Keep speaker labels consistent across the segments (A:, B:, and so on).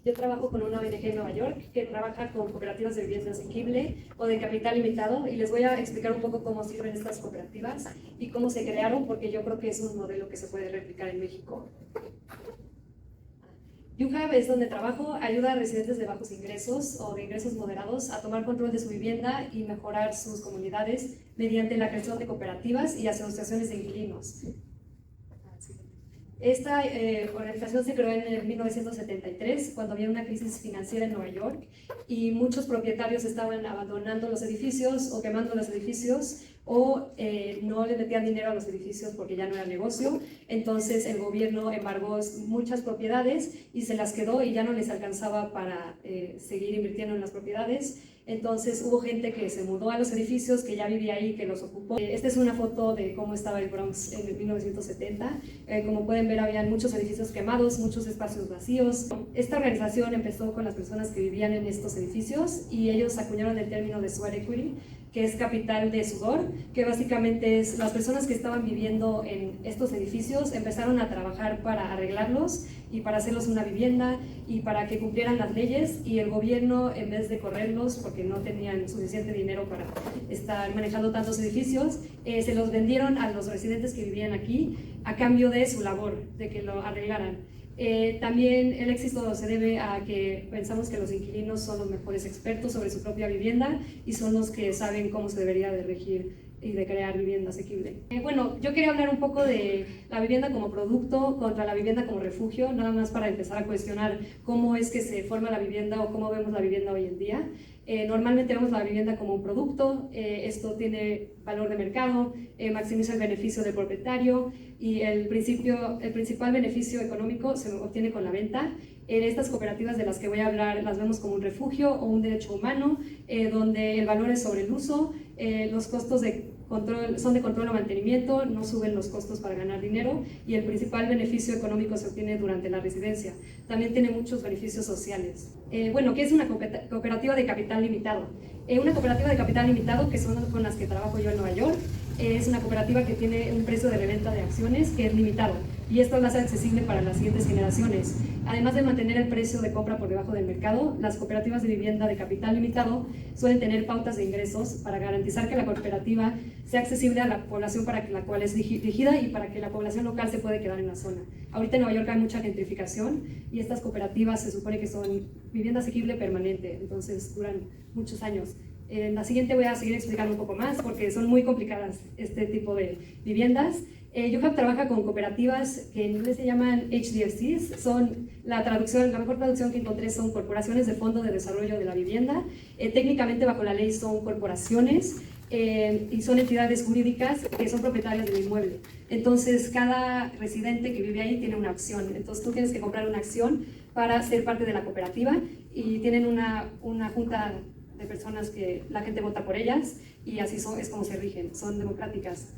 A: Yo trabajo con una ONG en Nueva York que trabaja con cooperativas de vivienda asequible o de capital limitado, y les voy a explicar un poco cómo sirven estas cooperativas y cómo se crearon, porque yo creo que es un modelo que se puede replicar en México. YouHab es donde trabajo, ayuda a residentes de bajos ingresos o de ingresos moderados a tomar control de su vivienda y mejorar sus comunidades mediante la creación de cooperativas y asociaciones de inquilinos. Esta organización se creó en 1973, cuando había una crisis financiera en Nueva York y muchos propietarios estaban abandonando los edificios o quemando los edificios, o no le metían dinero a los edificios porque ya no era negocio. Entonces el gobierno embargó muchas propiedades y se las quedó y ya no les alcanzaba para seguir invirtiendo en las propiedades. Entonces hubo gente que se mudó a los edificios, que ya vivía ahí, que los ocupó. Esta es una foto de cómo estaba el Bronx en 1970. Como pueden ver, habían muchos edificios quemados, muchos espacios vacíos. Esta organización empezó con las personas que vivían en estos edificios y ellos acuñaron el término de sweat equity, que es capital de sudor, que básicamente es las personas que estaban viviendo en estos edificios empezaron a trabajar para arreglarlos y para hacerlos una vivienda y para que cumplieran las leyes, y el gobierno, en vez de correrlos porque no tenían suficiente dinero para estar manejando tantos edificios, se los vendieron a los residentes que vivían aquí a cambio de su labor, de que lo arreglaran. También el éxito se debe a que pensamos que los inquilinos son los mejores expertos sobre su propia vivienda y son los que saben cómo se debería de regir y de crear vivienda asequible. Bueno, yo quería hablar un poco de la vivienda como producto contra la vivienda como refugio, nada más para empezar a cuestionar cómo es que se forma la vivienda o cómo vemos la vivienda hoy en día. Normalmente vemos la vivienda como un producto, esto tiene valor de mercado, maximiza el beneficio del propietario y el principal beneficio económico se obtiene con la venta. En estas cooperativas de las que voy a hablar las vemos como un refugio o un derecho humano, donde el valor es sobre el uso, los costos son de control o mantenimiento, no suben los costos para ganar dinero y el principal beneficio económico se obtiene durante la residencia. También tiene muchos beneficios sociales. Bueno, ¿qué es una cooperativa de capital limitado? Una cooperativa de capital limitado, que son con las que trabajo yo en Nueva York, es una cooperativa que tiene un precio de reventa de acciones que es limitado, y esto lo hace accesible para las siguientes generaciones. Además de mantener el precio de compra por debajo del mercado, las cooperativas de vivienda de capital limitado suelen tener pautas de ingresos para garantizar que la cooperativa sea accesible a la población para la cual es dirigida y para que la población local se pueda quedar en la zona. Ahorita en Nueva York hay mucha gentrificación y estas cooperativas se supone que son vivienda asequible permanente, entonces duran muchos años. En la siguiente voy a seguir explicando un poco más porque son muy complicadas este tipo de viviendas. YouHab trabaja con cooperativas que en inglés se llaman HDFCs, son la mejor traducción que encontré son corporaciones de fondo de desarrollo de la vivienda. Técnicamente bajo la ley son corporaciones y son entidades jurídicas que son propietarias del inmueble. Entonces cada residente que vive ahí tiene una acción, entonces tú tienes que comprar una acción para ser parte de la cooperativa y tienen una junta de personas que la gente vota por ellas y así es como se rigen, son democráticas.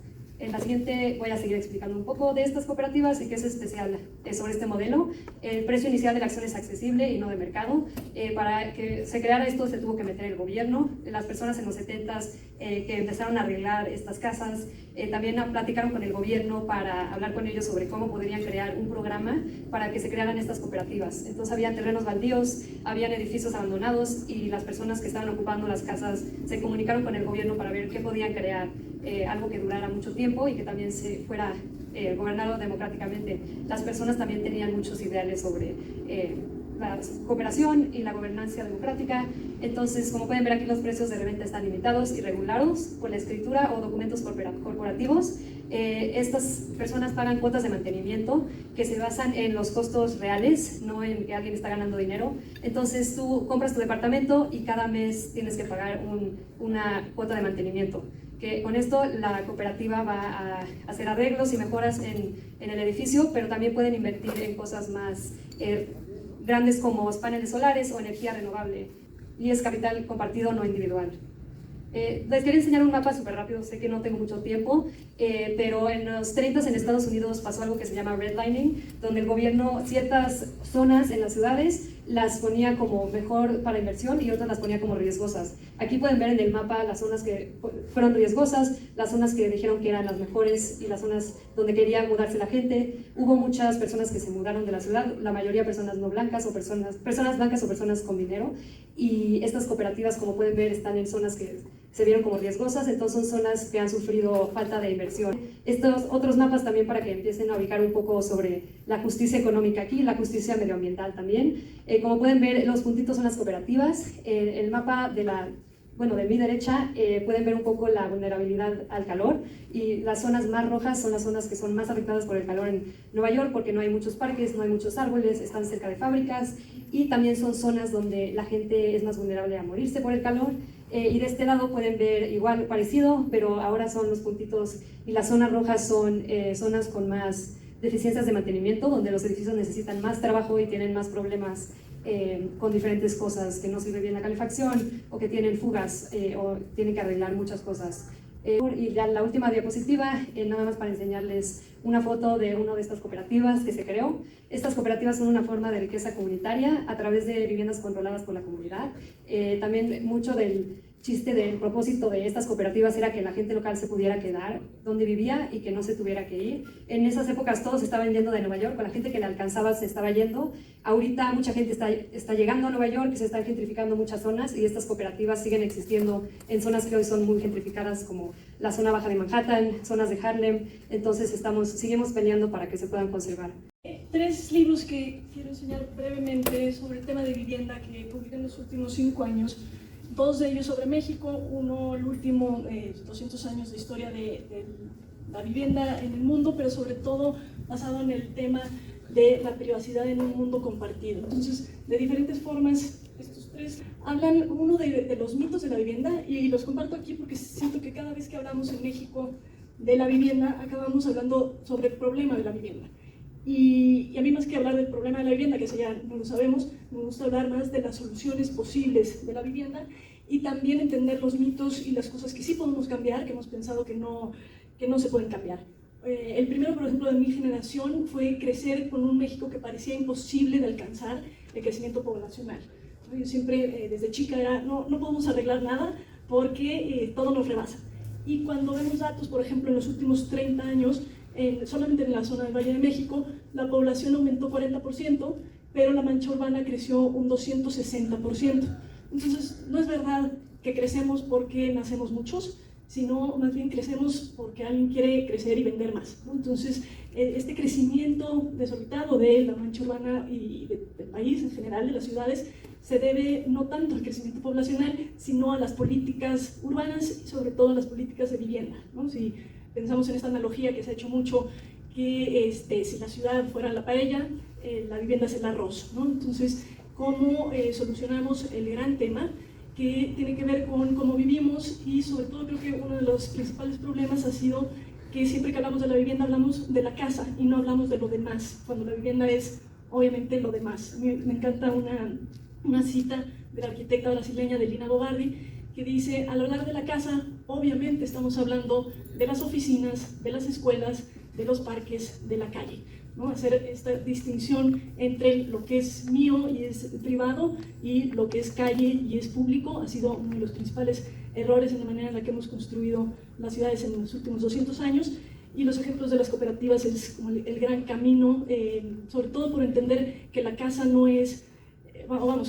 A: En la siguiente voy a seguir explicando un poco de estas cooperativas y qué es especial sobre este modelo. El precio inicial de la acción es accesible y no de mercado. Para que se creara esto se tuvo que meter el gobierno. Las personas en los 70s que empezaron a arreglar estas casas también platicaron con el gobierno para hablar con ellos sobre cómo podrían crear un programa para que se crearan estas cooperativas. Entonces habían terrenos baldíos, habían edificios abandonados y las personas que estaban ocupando las casas se comunicaron con el gobierno para ver qué podían crear, algo que durara mucho tiempo y que también se fuera gobernado democráticamente. Las personas también tenían muchos ideales sobre la cooperación y la gobernanza democrática. Entonces, como pueden ver aquí, los precios de reventa están limitados y regulados por la escritura o documentos corporativos. Estas personas pagan cuotas de mantenimiento que se basan en los costos reales, no en que alguien está ganando dinero. Entonces tú compras tu departamento y cada mes tienes que pagar una cuota de mantenimiento. Que con esto la cooperativa va a hacer arreglos y mejoras en el edificio, pero también pueden invertir en cosas más grandes como paneles solares o energía renovable, y es capital compartido, no individual. Les quería enseñar un mapa súper rápido, sé que no tengo mucho tiempo. pero en los 30 en Estados Unidos pasó algo que se llama redlining, donde el gobierno ciertas zonas en las ciudades las ponía como mejor para inversión y otras las ponía como riesgosas. Aquí pueden ver en el mapa las zonas que fueron riesgosas, las zonas que dijeron que eran las mejores y las zonas donde quería mudarse la gente. Hubo muchas personas que se mudaron de la ciudad, la mayoría personas no blancas o personas blancas o personas con dinero, y estas cooperativas, como pueden ver, están en zonas que se vieron como riesgosas, entonces son zonas que han sufrido falta de inversión. Estos otros mapas también para que empiecen a ubicar un poco sobre la justicia económica aquí, la justicia medioambiental también. Como pueden ver, los puntitos son las cooperativas. El mapa de mi derecha pueden ver un poco la vulnerabilidad al calor, y las zonas más rojas son las zonas que son más afectadas por el calor en Nueva York, porque no hay muchos parques, no hay muchos árboles, están cerca de fábricas, y también son zonas donde la gente es más vulnerable a morirse por el calor. Y de este lado pueden ver igual parecido, pero ahora son los puntitos, y las zonas rojas son zonas con más deficiencias de mantenimiento, donde los edificios necesitan más trabajo y tienen más problemas con diferentes cosas, que no sirve bien la calefacción o que tienen fugas o tienen que arreglar muchas cosas. Y ya la última diapositiva, nada más para enseñarles una foto de una de estas cooperativas que se creó. Estas cooperativas son una forma de riqueza comunitaria a través de viviendas controladas por la comunidad. También mucho del chiste del propósito de estas cooperativas era que la gente local se pudiera quedar donde vivía y que no se tuviera que ir. En esas épocas todos estaban yendo de Nueva York, con la gente que le alcanzaba se estaba yendo. Ahorita mucha gente está llegando a Nueva York y se están gentrificando muchas zonas, y estas cooperativas siguen existiendo en zonas que hoy son muy gentrificadas, como la zona baja de Manhattan, zonas de Harlem. Entonces seguimos peleando para que se puedan conservar.
B: 3 libros que quiero enseñar brevemente sobre el tema de vivienda que publiqué en los últimos 5 años. 2 de ellos sobre México, uno el último, 200 años de historia de la vivienda en el mundo, pero sobre todo basado en el tema de la privacidad en un mundo compartido. Entonces, de diferentes formas, estos 3 hablan uno de los mitos de la vivienda, y los comparto aquí porque siento que cada vez que hablamos en México de la vivienda, acabamos hablando sobre el problema de la vivienda. Y a mí, más que hablar del problema de la vivienda, que eso ya no lo sabemos, me gusta hablar más de las soluciones posibles de la vivienda, y también entender los mitos y las cosas que sí podemos cambiar, que hemos pensado que no se pueden cambiar. El primero, por ejemplo, de mi generación fue crecer con un México que parecía imposible de alcanzar el crecimiento poblacional. Yo siempre, desde chica, era no podemos arreglar nada porque todo nos rebasa. Y cuando vemos datos, por ejemplo, en los últimos 30 años, solamente en la zona del Valle de México, la población aumentó 40%, pero la mancha urbana creció un 260%. Entonces, no es verdad que crecemos porque nacemos muchos, sino más bien crecemos porque alguien quiere crecer y vender más, ¿no? Entonces, este crecimiento desorbitado de la mancha urbana y del país en general, de las ciudades, se debe no tanto al crecimiento poblacional, sino a las políticas urbanas y sobre todo a las políticas de vivienda, ¿no? Si pensamos en esta analogía que se ha hecho mucho, que si la ciudad fuera la paella, la vivienda es el arroz, ¿no? Entonces, ¿cómo solucionamos el gran tema que tiene que ver con cómo vivimos? Y sobre todo creo que uno de los principales problemas ha sido que siempre que hablamos de la vivienda hablamos de la casa y no hablamos de lo demás, cuando la vivienda es obviamente lo demás. A mí me encanta una cita de la arquitecta brasileña Lina Bobardi, que dice: al hablar de la casa, obviamente estamos hablando de las oficinas, de las escuelas, de los parques, de la calle, ¿no? Hacer esta distinción entre lo que es mío y es privado y lo que es calle y es público ha sido uno de los principales errores en la manera en la que hemos construido las ciudades en los últimos 200 años. Y los ejemplos de las cooperativas es como el gran camino, sobre todo por entender que la casa no es,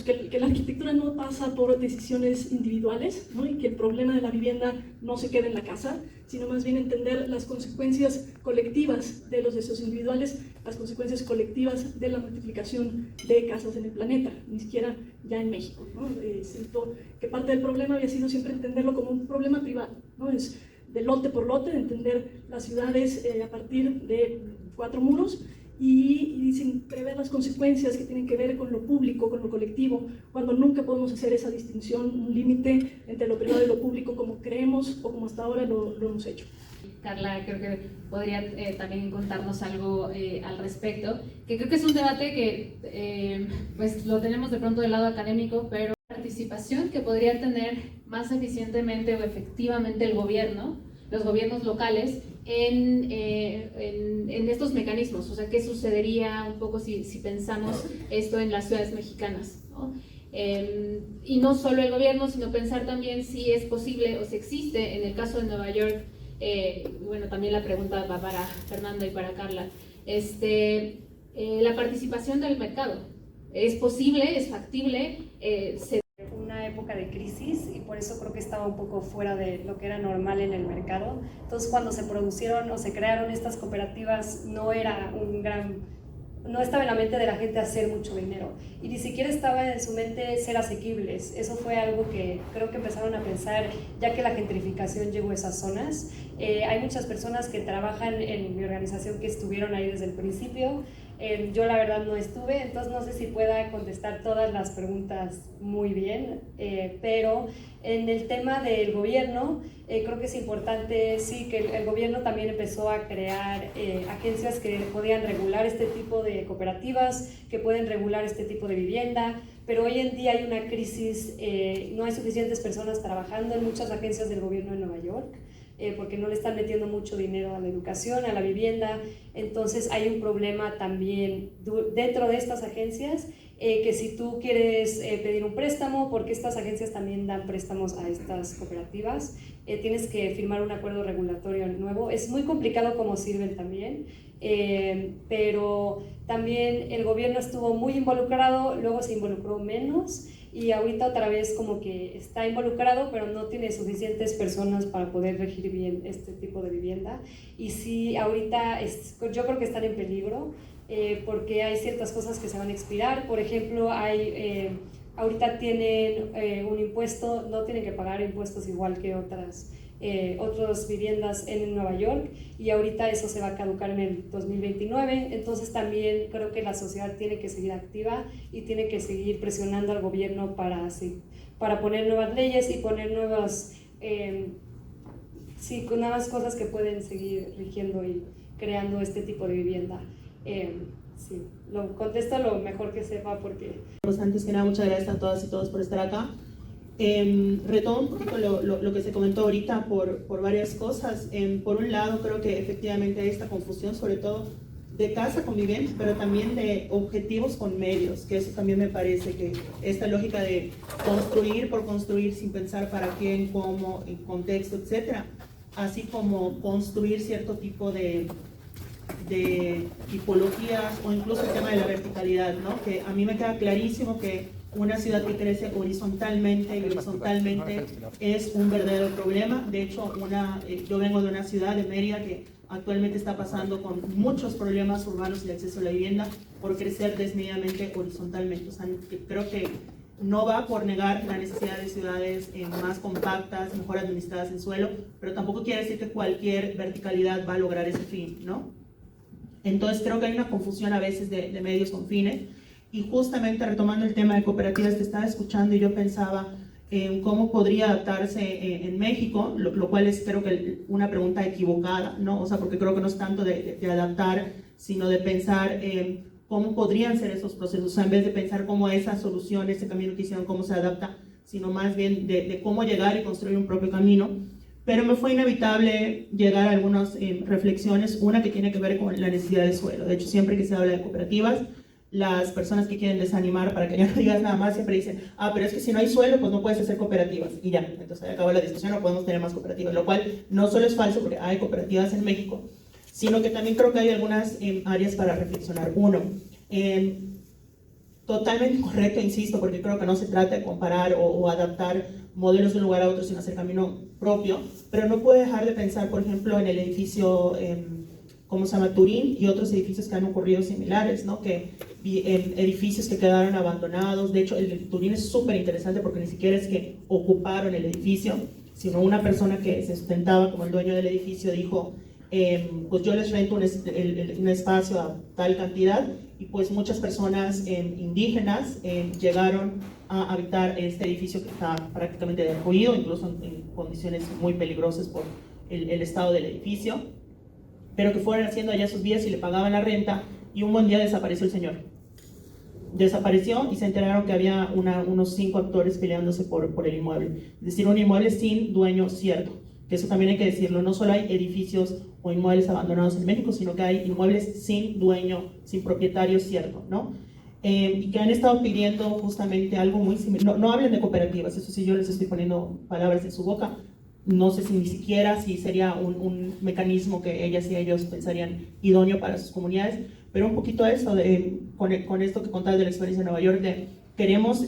B: que la arquitectura no pasa por decisiones individuales, ¿no? Y que el problema de la vivienda no se queda en la casa, sino más bien entender las consecuencias colectivas de los deseos individuales, las consecuencias colectivas de la multiplicación de casas en el planeta, ni siquiera ya en México, ¿no? Siento que parte del problema había sido siempre entenderlo como un problema privado, ¿no? Es de lote por lote, de entender las ciudades a partir de 4 muros, y sin prever las consecuencias que tienen que ver con lo público, con lo colectivo, cuando nunca podemos hacer esa distinción, un límite entre lo privado y lo público como creemos o como hasta ahora lo hemos hecho.
C: Carla, creo que podría también contarnos algo al respecto, que creo que es un debate que pues lo tenemos de pronto del lado académico, pero participación que podría tener más eficientemente o efectivamente el gobierno, los gobiernos locales, en estos mecanismos, o sea, qué sucedería un poco si pensamos esto en las ciudades mexicanas, ¿no? Y no solo el gobierno, sino pensar también si es posible o si existe, en el caso de Nueva York, bueno, también la pregunta va para Fernanda y para Carla, la participación del mercado. ¿Es posible, es factible?
A: Una época de crisis y por eso creo que estaba un poco fuera de lo que era normal en el mercado. Entonces cuando se producieron o se crearon estas cooperativas no estaba en la mente de la gente hacer mucho dinero y ni siquiera estaba en su mente ser asequibles. Eso fue algo que creo que empezaron a pensar ya que la gentrificación llegó a esas zonas. Hay muchas personas que trabajan en mi organización que estuvieron ahí desde el principio. Yo la verdad no estuve, entonces no sé si pueda contestar todas las preguntas muy bien, pero en el tema del gobierno, creo que es importante, sí, que el gobierno también empezó a crear agencias que podían regular este tipo de cooperativas, que pueden regular este tipo de vivienda, pero hoy en día hay una crisis, no hay suficientes personas trabajando en muchas agencias del gobierno de Nueva York, porque no le están metiendo mucho dinero a la educación, a la vivienda. Entonces hay un problema también dentro de estas agencias, que si tú quieres pedir un préstamo, porque estas agencias también dan préstamos a estas cooperativas, tienes que firmar un acuerdo regulatorio nuevo. Es muy complicado cómo sirven también, pero también el gobierno estuvo muy involucrado, luego se involucró menos, y ahorita otra vez como que está involucrado, pero no tiene suficientes personas para poder regir bien este tipo de vivienda. Y sí, ahorita yo creo que están en peligro, porque hay ciertas cosas que se van a expirar. Por ejemplo, ahorita tienen un impuesto, no tienen que pagar impuestos igual que otras viviendas en Nueva York, y ahorita eso se va a caducar en el 2029, entonces también creo que la sociedad tiene que seguir activa y tiene que seguir presionando al gobierno para poner nuevas leyes y poner nuevas cosas que pueden seguir rigiendo y creando este tipo de vivienda. Sí, lo contesto lo mejor que sepa porque...
D: Pues antes que nada, muchas gracias a todas y todos por estar acá. Retomo un poquito lo que se comentó ahorita por varias cosas. Por un lado, creo que efectivamente hay esta confusión, sobre todo de casa con vivienda, pero también de objetivos con medios, que eso también me parece que esta lógica de construir por construir sin pensar para quién, cómo, en contexto, etcétera, así como construir cierto tipo de tipologías o incluso el tema de la verticalidad, ¿no? Que a mí me queda clarísimo que una ciudad que crece horizontalmente y horizontalmente es un verdadero problema. De hecho, yo vengo de una ciudad de Mérida que actualmente está pasando con muchos problemas urbanos y de acceso a la vivienda por crecer desmedidamente horizontalmente. O sea, creo que no va por negar la necesidad de ciudades más compactas, mejor administradas en suelo, pero tampoco quiere decir que cualquier verticalidad va a lograr ese fin, ¿no? Entonces creo que hay una confusión a veces de medios con fines. Y justamente retomando el tema de cooperativas, te estaba escuchando y yo pensaba en cómo podría adaptarse en México, lo cual es creo que una pregunta equivocada, ¿no? O sea, porque creo que no es tanto de adaptar, sino de pensar cómo podrían ser esos procesos, o sea, en vez de pensar cómo esa solución, ese camino que hicieron, cómo se adapta, sino más bien de cómo llegar y construir un propio camino. Pero me fue inevitable llegar a algunas reflexiones, una que tiene que ver con la necesidad de suelo. De hecho, siempre que se habla de cooperativas, las personas que quieren desanimar, para que ya no digas nada más, siempre dicen, pero es que si no hay suelo, pues no puedes hacer cooperativas, y ya, entonces ahí acabó la discusión, no podemos tener más cooperativas, lo cual no solo es falso, porque hay cooperativas en México, sino que también creo que hay algunas áreas para reflexionar. Uno, totalmente correcto, insisto, porque creo que no se trata de comparar o adaptar modelos de un lugar a otro, sino hacer camino propio, pero no puedo dejar de pensar, por ejemplo, en el edificio, ¿cómo se llama? Turín, y otros edificios que han ocurrido similares, ¿no? Edificios que quedaron abandonados. De hecho, el de Turín es súper interesante porque ni siquiera es que ocuparon el edificio, sino una persona que se sustentaba como el dueño del edificio dijo, pues yo les rento un espacio a tal cantidad, y pues muchas personas indígenas llegaron a habitar este edificio que está prácticamente derruido, incluso en condiciones muy peligrosas por el estado del edificio, pero que fueron haciendo allá sus vidas y le pagaban la renta, y un buen día desapareció el señor. Desapareció y se enteraron que había unos 5 actores peleándose por el inmueble. Es decir, un inmueble sin dueño cierto. que eso también hay que decirlo, no solo hay edificios o inmuebles abandonados en México, sino que hay inmuebles sin dueño, sin propietario cierto, ¿no? Y que han estado pidiendo justamente algo muy similar. No hablen de cooperativas, eso sí, yo les estoy poniendo palabras en su boca. No sé si ni siquiera si sería un mecanismo que ellas y ellos pensarían idóneo para sus comunidades, pero un poquito eso, con esto que contabas de la experiencia de Nueva York, de queremos,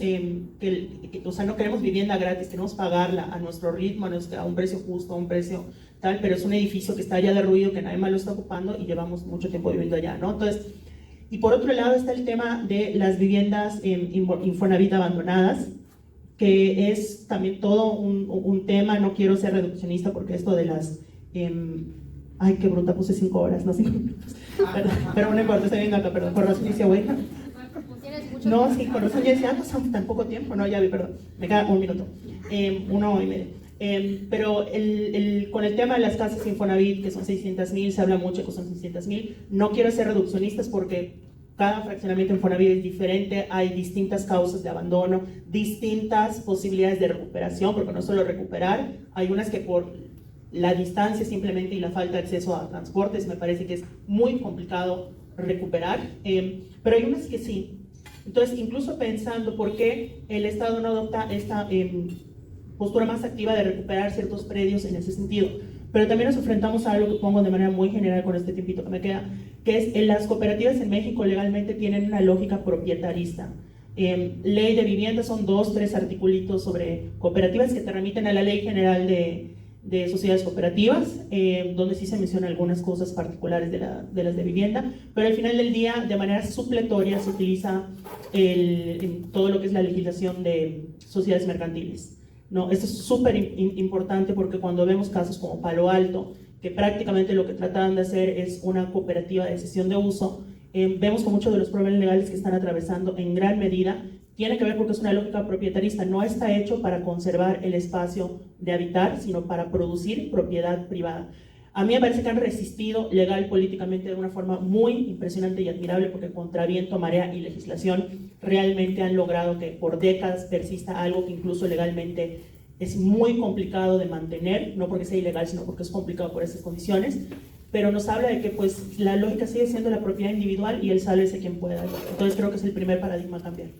D: o sea, no queremos vivienda gratis, queremos pagarla a nuestro ritmo, a un precio justo, a un precio tal, pero es un edificio que está ya derruido, que nadie más lo está ocupando y llevamos mucho tiempo viviendo allá, ¿no? Entonces, y por otro lado está el tema de las viviendas Infonavit abandonadas, que es también todo un tema. No quiero ser reduccionista porque esto de las... ay, qué bruta, puse 5 horas, no 5 minutos. Pero no importa, estoy viendo acá, perdón, por razón dice, güey. No, sí, con razón yo decía, no son tan poco tiempo, no, ya vi, perdón, me queda 1 minuto, 1 y medio. Pero con el tema de las casas Infonavit, que son 600,000, se habla mucho que son 600,000, no quiero ser reduccionistas porque cada fraccionamiento Infonavit es diferente, hay distintas causas de abandono, distintas posibilidades de recuperación, porque no solo recuperar, hay unas que por la distancia simplemente y la falta de acceso a transportes me parece que es muy complicado recuperar, pero hay unas que sí. Entonces, incluso pensando por qué el Estado no adopta esta postura más activa de recuperar ciertos predios en ese sentido. Pero también nos enfrentamos a algo que pongo de manera muy general con este tiempito que me queda, que es las cooperativas en México legalmente tienen una lógica propietarista. Ley de vivienda son 2, 3 articulitos sobre cooperativas que te remiten a la Ley General de Sociedades Cooperativas, donde sí se mencionan algunas cosas particulares de las de vivienda, pero al final del día, de manera supletoria, se utiliza todo lo que es la legislación de sociedades mercantiles. No, esto es súper importante porque cuando vemos casos como Palo Alto, que prácticamente lo que trataban de hacer es una cooperativa de cesión de uso, vemos que muchos de los problemas legales que están atravesando en gran medida tiene que ver porque es una lógica propietarista, no está hecho para conservar el espacio de habitar, sino para producir propiedad privada. A mí me parece que han resistido legal, políticamente de una forma muy impresionante y admirable, porque contra viento, marea y legislación realmente han logrado que por décadas persista algo que incluso legalmente es muy complicado de mantener, no porque sea ilegal, sino porque es complicado por esas condiciones, pero nos habla de que pues la lógica sigue siendo la propiedad individual y el sálvese quien pueda. Entonces creo que es el primer paradigma a cambiar.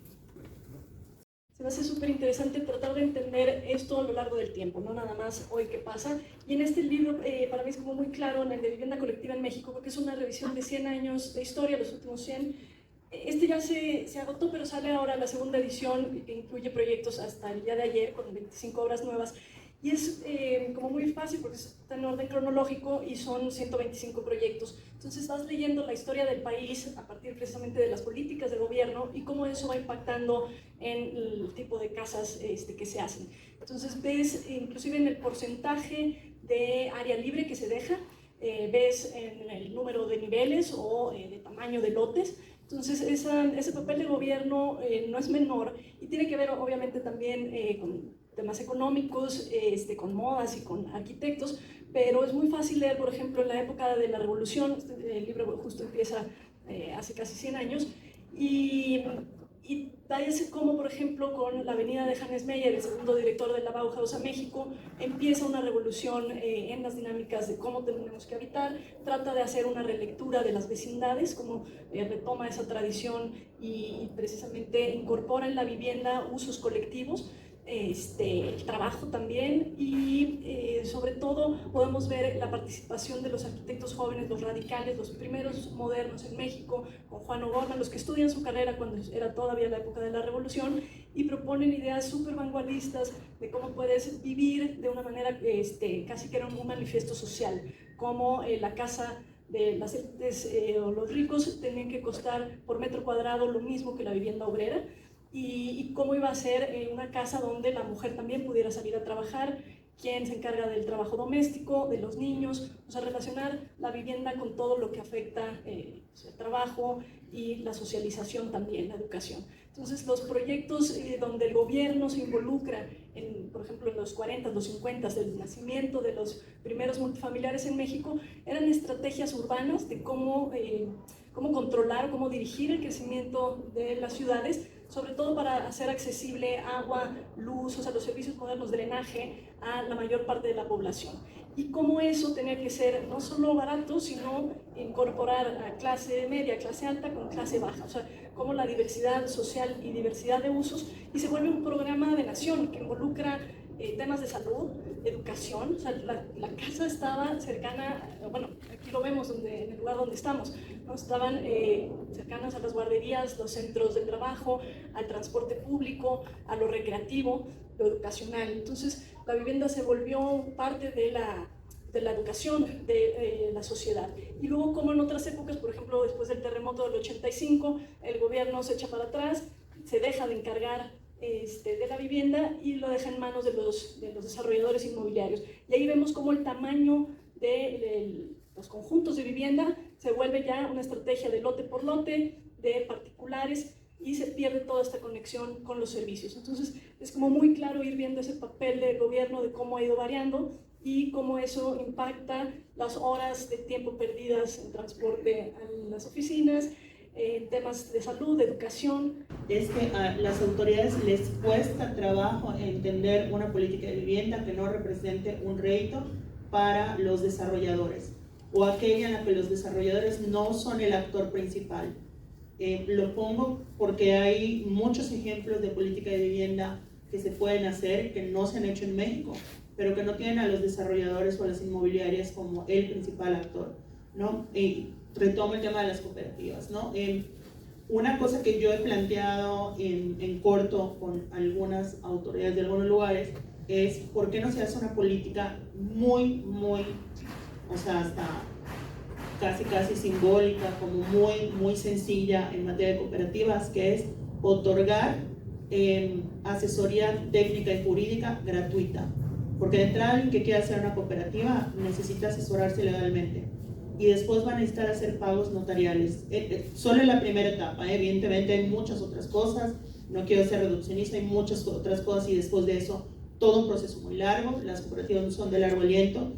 B: Se me hace súper interesante tratar de entender esto a lo largo del tiempo, no nada más hoy que pasa. Y en este libro, para mí es como muy claro, en el de Vivienda Colectiva en México, porque es una revisión de 100 años de historia, los últimos 100. Este ya se agotó, pero sale ahora la segunda edición, que incluye proyectos hasta el día de ayer, con 25 obras nuevas. Y es como muy fácil porque está en orden cronológico y son 125 proyectos. Entonces vas leyendo la historia del país a partir precisamente de las políticas del gobierno y cómo eso va impactando en el tipo de casas que se hacen. Entonces ves inclusive en el porcentaje de área libre que se deja, ves en el número de niveles o de tamaño de lotes. Entonces ese papel del gobierno no es menor y tiene que ver obviamente también con temas económicos, con modas y con arquitectos, pero es muy fácil leer, por ejemplo, en la época de la Revolución, el libro justo empieza hace casi 100 años, y parece como, por ejemplo, con la avenida de Hannes Meyer, el segundo director de la Bauhaus a México, empieza una revolución en las dinámicas de cómo tenemos que habitar, trata de hacer una relectura de las vecindades, como retoma esa tradición y precisamente incorpora en la vivienda usos colectivos, el trabajo también y sobre todo podemos ver la participación de los arquitectos jóvenes, los radicales, los primeros modernos en México, con Juan O'Gorman, los que estudian su carrera cuando era todavía la época de la Revolución y proponen ideas súper vanguardistas de cómo puedes vivir de una manera casi que era un manifiesto social, como la casa de las élites o los ricos tenían que costar por metro cuadrado lo mismo que la vivienda obrera, y cómo iba a ser una casa donde la mujer también pudiera salir a trabajar, quién se encarga del trabajo doméstico, de los niños, o sea, relacionar la vivienda con todo lo que afecta el trabajo y la socialización también, la educación. Entonces, los proyectos donde el gobierno se involucra, por ejemplo, en los 40, los 50, del nacimiento de los primeros multifamiliares en México, eran estrategias urbanas de cómo controlar, cómo dirigir el crecimiento de las ciudades, sobre todo para hacer accesible agua, luz, o sea, los servicios modernos, drenaje a la mayor parte de la población. Y cómo eso tenía que ser no solo barato, sino incorporar a clase media, clase alta con clase baja, o sea, cómo la diversidad social y diversidad de usos, y se vuelve un programa de nación que involucra temas de salud, educación, o sea, la casa estaba cercana, bueno, aquí lo vemos en el lugar donde estamos, ¿no? Estaban cercanas a las guarderías, los centros de trabajo, al transporte público, a lo recreativo, lo educacional. Entonces, la vivienda se volvió parte de la educación de la sociedad. Y luego, como en otras épocas, por ejemplo, después del terremoto del 85, el gobierno se echa para atrás, se deja de encargar de la vivienda y lo deja en manos de los desarrolladores inmobiliarios. Y ahí vemos cómo el tamaño de los conjuntos de vivienda se vuelve ya una estrategia de lote por lote, de particulares, y se pierde toda esta conexión con los servicios. Entonces es como muy claro ir viendo ese papel del gobierno de cómo ha ido variando y cómo eso impacta las horas de tiempo perdidas en transporte a las oficinas, temas de salud, de educación.
D: Es que a las autoridades les cuesta trabajo entender una política de vivienda que no represente un rédito para los desarrolladores, o aquella en la que los desarrolladores no son el actor principal. Lo pongo porque hay muchos ejemplos de política de vivienda que se pueden hacer, que no se han hecho en México, pero que no tienen a los desarrolladores o a las inmobiliarias como el principal actor, ¿no? Retomo el tema de las cooperativas, ¿no? Una cosa que yo he planteado en corto con algunas autoridades de algunos lugares es ¿por qué no se hace una política muy, o sea, hasta casi simbólica, como muy sencilla en materia de cooperativas, que es otorgar asesoría técnica y jurídica gratuita? Porque de entrada alguien que quiera hacer una cooperativa necesita asesorarse legalmente y después van a necesitar hacer pagos notariales. Solo en la primera etapa, evidentemente hay muchas otras cosas, no quiero ser reduccionista, hay muchas otras cosas y después de eso todo un proceso muy largo, las cooperativas son de largo aliento,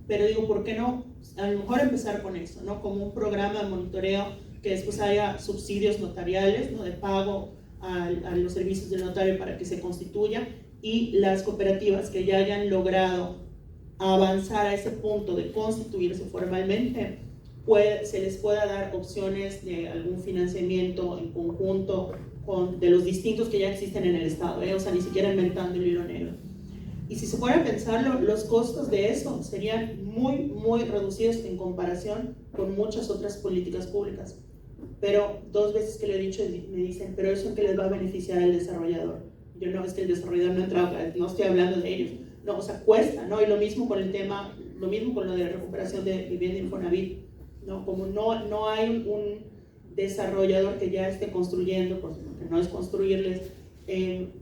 D: pero digo, ¿por qué no? A lo mejor empezar con eso, ¿no? Como un programa de monitoreo que después haya subsidios notariales, ¿no? De pago a los servicios del notario para que se constituya, y las cooperativas que ya hayan logrado avanzar a ese punto de constituirse formalmente, se les pueda dar opciones de algún financiamiento en conjunto de los distintos que ya existen en el Estado, o sea, ni siquiera inventando el hilo negro. Y si se fuera a pensarlo, los costos de eso serían muy reducidos en comparación con muchas otras políticas públicas. Pero 2 veces que lo he dicho me dicen, pero eso que les va a beneficiar al desarrollador. Yo no, es que el desarrollador no entra, no estoy hablando de ellos. No, o sea, cuesta, ¿no? Y lo mismo con el tema, lo mismo con lo de la recuperación de vivienda Infonavit, ¿no? Como no hay un desarrollador que ya esté construyendo, porque no es construirles,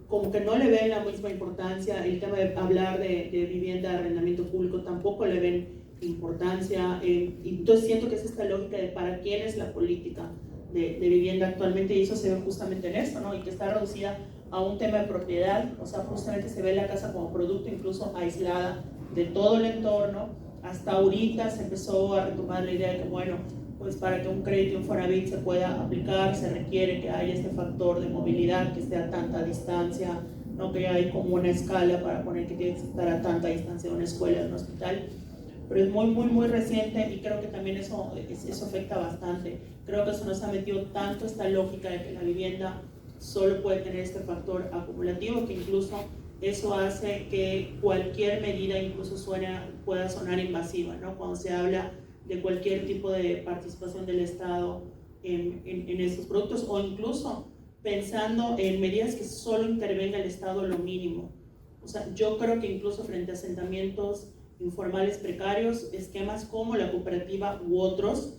D: como que no le ven la misma importancia. El tema de hablar de vivienda de arrendamiento público tampoco le ven importancia, y entonces siento que es esta lógica de para quién es la política de vivienda actualmente, y eso se ve justamente en esto, ¿no? Y que está reducida a un tema de propiedad, o sea, justamente se ve la casa como producto incluso aislada de todo el entorno. Hasta ahorita se empezó a retomar la idea de que, bueno, pues para que un crédito Infonavit se pueda aplicar se requiere que haya este factor de movilidad, que esté a tanta distancia, no que hay como una escala para poner que tiene que estar a tanta distancia de una escuela, de un hospital. Pero es muy reciente y creo que también eso afecta bastante. Creo que eso nos ha metido tanto esta lógica de que la vivienda solo puede tener este factor acumulativo, que incluso eso hace que cualquier medida incluso pueda sonar invasiva, ¿no? Cuando se habla de cualquier tipo de participación del Estado en estos productos, o incluso pensando en medidas que solo intervenga el Estado lo mínimo. O sea, yo creo que incluso frente a asentamientos informales precarios, esquemas como la cooperativa u otros,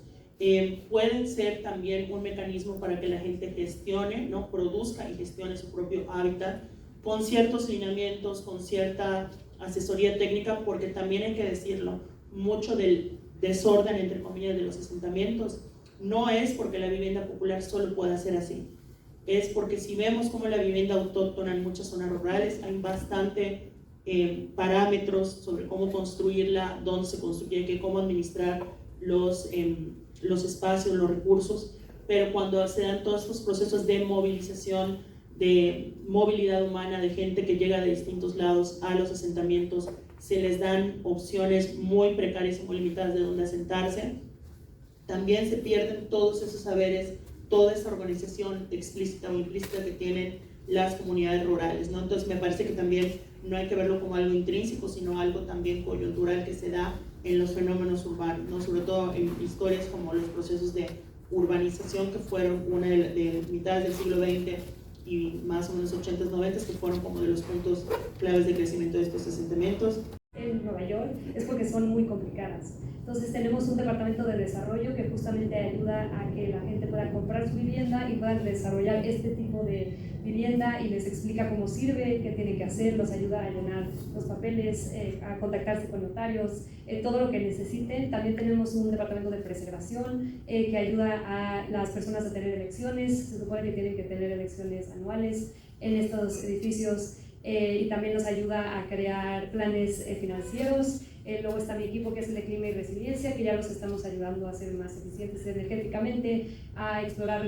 D: pueden ser también un mecanismo para que la gente gestione, ¿no? Produzca y gestione su propio hábitat con ciertos lineamientos, con cierta asesoría técnica, porque también hay que decirlo, mucho del desorden, entre comillas, de los asentamientos no es porque la vivienda popular solo pueda ser así, es porque si vemos como la vivienda autóctona en muchas zonas rurales hay bastante parámetros sobre cómo construirla, dónde se construye, cómo administrar los espacios, los recursos, pero cuando se dan todos estos procesos de movilización de movilidad humana, de gente que llega de distintos lados a los asentamientos, se les dan opciones muy precarias y muy limitadas de dónde asentarse. También se pierden todos esos saberes, toda esa organización explícita o implícita que tienen las comunidades rurales, ¿no? Entonces me parece que también no hay que verlo como algo intrínseco, sino algo también coyuntural que se da en los fenómenos urbanos, ¿no? Sobre todo en historias como los procesos de urbanización que fueron una de mitades del siglo XX y más o menos 80s, 90s, que fueron como de los puntos claves de crecimiento de estos asentamientos.
A: En Nueva York es porque son muy complicadas. Entonces tenemos un departamento de desarrollo que justamente ayuda a que la gente pueda comprar su vivienda y puedan desarrollar este tipo de vivienda y les explica cómo sirve, qué tiene que hacer, los ayuda a llenar los papeles, a contactarse con notarios, todo lo que necesiten. También tenemos un departamento de preservación que ayuda a las personas a tener elecciones. Se supone que tienen que tener elecciones anuales en estos edificios. Y también nos ayuda a crear planes financieros. Luego está mi equipo que es el de clima y resiliencia, que ya los estamos ayudando a ser más eficientes energéticamente, a explorar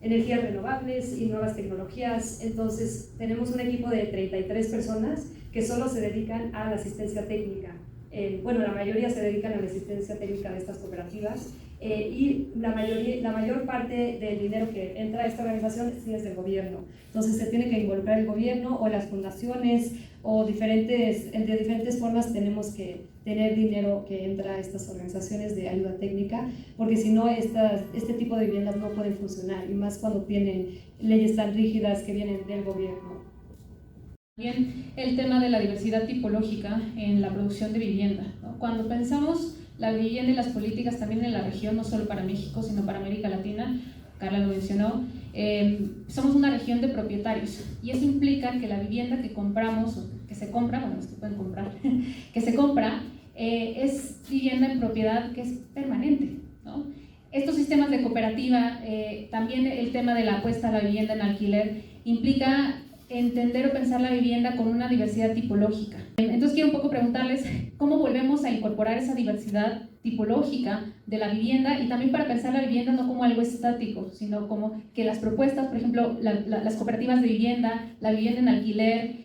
A: energías renovables y nuevas tecnologías. Entonces tenemos un equipo de 33 personas que solo se dedican a la asistencia técnica. Bueno, la mayoría se dedican a la asistencia técnica de estas cooperativas y la mayor parte del dinero que entra a esta organización sí es del gobierno. Entonces se tiene que involucrar el gobierno o las fundaciones o de diferentes formas tenemos que tener dinero que entra a estas organizaciones de ayuda técnica, porque si no este tipo de viviendas no pueden funcionar, y más cuando tienen leyes tan rígidas que vienen del gobierno.
C: También el tema de la diversidad tipológica en la producción de vivienda, ¿no? Cuando pensamos la vivienda y las políticas también en la región, no solo para México, sino para América Latina, Carla lo mencionó, somos una región de propietarios y eso implica que la vivienda que compramos, o que se compra, bueno, se pueden comprar, que se compra, es vivienda en propiedad que es permanente, ¿no? Estos sistemas de cooperativa, también el tema de la apuesta a la vivienda en alquiler, implica entender o pensar la vivienda con una diversidad tipológica. Entonces quiero un poco preguntarles cómo volvemos a incorporar esa diversidad tipológica de la vivienda y también para pensar la vivienda no como algo estático, sino como que las propuestas, por ejemplo, las cooperativas de vivienda, la vivienda en alquiler,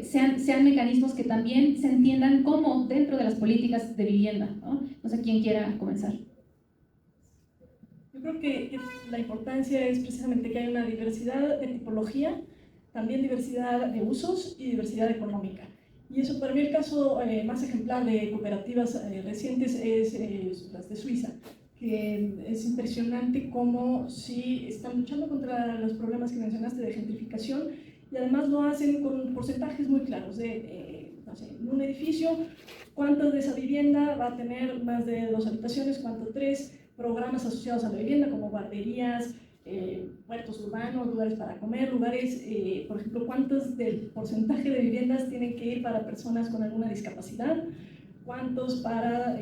C: sean mecanismos que también se entiendan como dentro de las políticas de vivienda, ¿no? No sé quién quiera comenzar.
B: Yo creo que la importancia es precisamente que haya una diversidad de tipología, también diversidad de usos y diversidad económica. Y eso para mí el caso más ejemplar de cooperativas recientes es las de Suiza, que es impresionante cómo sí están luchando contra los problemas que mencionaste de gentrificación y además lo hacen con porcentajes muy claros de, no sé, en un edificio, cuánto de esa vivienda va a tener más de 2 habitaciones, cuánto 3, programas asociados a la vivienda como guarderías, huertos urbanos, lugares para comer, lugares, por ejemplo, cuántos del porcentaje de viviendas tienen que ir para personas con alguna discapacidad, cuántos para